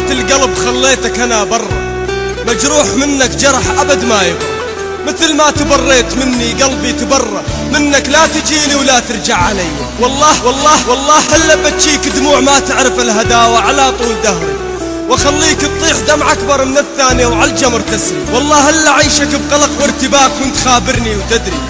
مات القلب خليتك أنا برا، مجروح منك جرح أبد ما يبرى. مثل ما تبريت مني قلبي تبرى منك، لا تجيني ولا ترجع علي. والله والله والله هلا بتشيك دموع ما تعرف الهداوة على طول دهري، وخليك تطيح دمع أكبر من الثانية وعلى الجمر تسري. والله هلا عيشك بقلق وارتباك وانت خابرني وتدري،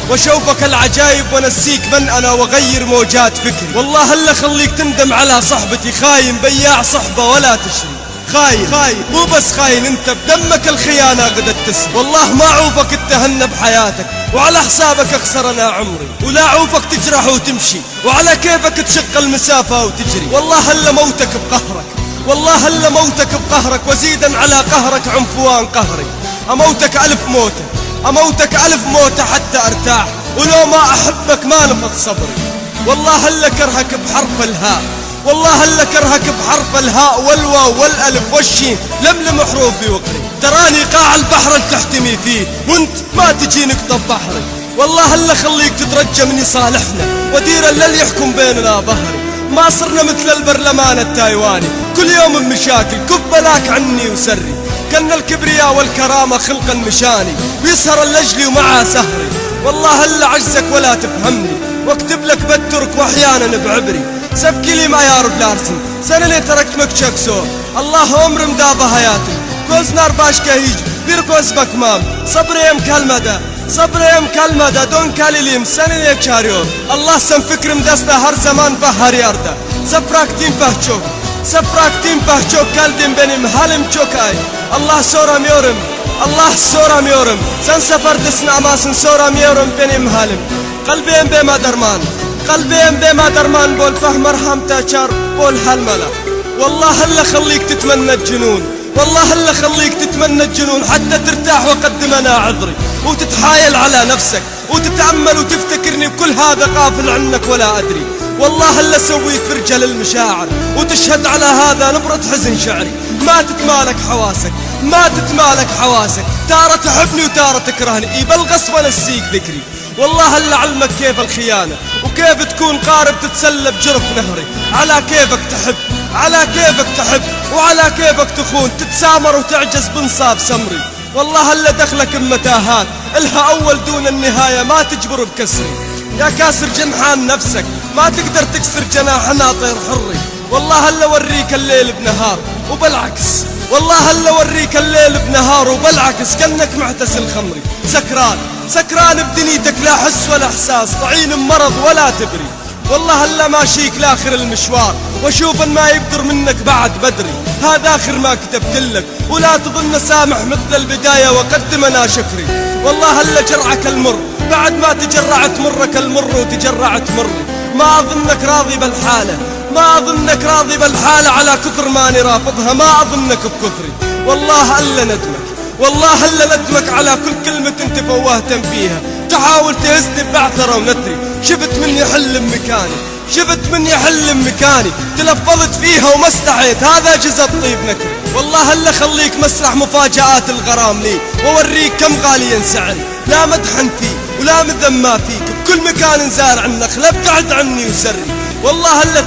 واشوفك العجايب ونسيك من أنا وغير موجات فكري. والله هلا خليك تندم على صحبتي، خاين بياع صحبة ولا تشري. خاين خاين مو بس خاين، انت بدمك الخيانة غدت تسري. والله ما عوفك تتهنى بحياتك، وعلى حسابك اخسر انا عمري، ولا عوفك تجرح وتمشي، وعلى كيفك تشق المسافة وتجري. والله هلا موتك بقهرك، والله هلا موتك بقهرك، وزيدا على قهرك عنفوان قهري. اموتك ألف موتة، اموتك ألف موتة حتى ارتاح، ولو ما احبك ما نفض صبري. والله هلا كرهك بحرف الهاء، والله هلا كرهك بحرف الهاء والواو والالف والشين، لملم حروفي وقري. تراني قاع البحر اللي تحتمي فيه، وانت ما تجي نقطة بحري. والله هلا خليك تترجى من يصالحنا، ودير اللي يحكم بيننا ظهري. ما صرنا مثل البرلمان التايواني، كل يوم مشاكل كف بلاك عني وسري. كان الكبرياء والكرامة خلقا مشاني، ويسهر اللجلي ومعاه سهري. والله هلا عجزك ولا تفهمني، واكتب لك بترك واحيانا بعبري. سبكي لي معيار بلارسن سنة اللي تركت مكشك سو، الله عمر مدابة حياتي. كوز نار باش كهيج بيركوز بكمام، صبري ام كلمة صبري ام كلمة دون كاليليم سنة اللي كاريور. الله سن فكر مدسنا هر زمان بحر ياردا، سفراك تيم بحشوك سفراك تيم بحشوك كالدين بني محالم شوكاي. الله سورا ميورم، الله سورا ميورم، سن سفر تسنا ما سن سورا ميورم بني محالم. قلبي ام بما درمان، قلبي ام بما درمان بول فهم رحمته شر بول حلملا. والله هلا خليك تتمنى الجنون، والله هلا خليك تتمنى الجنون حتى ترتاح وقدم انا عذري، وتتحايل على نفسك وتتأمل وتفتكرني بكل هذا غافل عنك ولا أدري. والله هلا سويت فرجة للمشاعر، وتشهد على هذا نبرة حزن شعري. ما تتمالك حواسك، ما تتمالك حواسك، تارة تحبني وتارة تكرهني، بالغصب ونسيك ذكري. والله هلا علمك كيف الخيانة، وكيف تكون قارب تتسلى بجرف نهري. على كيفك تحب، على كيفك تحب، وعلى كيفك تخون، تتسامر وتعجز بنصاب سمري. والله هلا دخلك بمتاهات الها أول دون النهاية، ما تجبر بكسري. يا كاسر جنحان نفسك ما تقدر تكسر جناح ناطر حري. والله هلا وريك الليل بنهار وبالعكس، والله هلا وريك الليل بنهار وبالعكس، كأنك معتسل خمري. سكران سكران بدنيتك، لا حس ولا احساس، طعين مرض ولا تبري. والله هلا ماشيك لاخر المشوار، واشوف ان ما يقدر منك بعد بدري. هذا اخر ما كتبت لك، ولا تظن سامح مثل البداية وقدم انا شكري. والله هلا جرعك المر بعد ما تجرعت مرك المر وتجرعت مري. ما اظنك راضي بالحالة، ما اظنك راضي بالحالة، على كثر ماني رافضها ما اظنك بكثري. والله هلا ندمك، والله هلا ندمك على كل كلمة انت فوهتم فيها، تحاول تهزني بعثرة ونثري. شفت مني حلم مكاني، شفت مني حلم مكاني، تلفظت فيها وما استحيت، هذا جزء طيب نكري. والله هلا خليك مسرح مفاجآت الغرام لي، ووريك كم غالي ينسعني. لا مدحن فيه ولا مذمى فيك، بكل مكان زارع النخل ابتعد عني وسري. والله هلا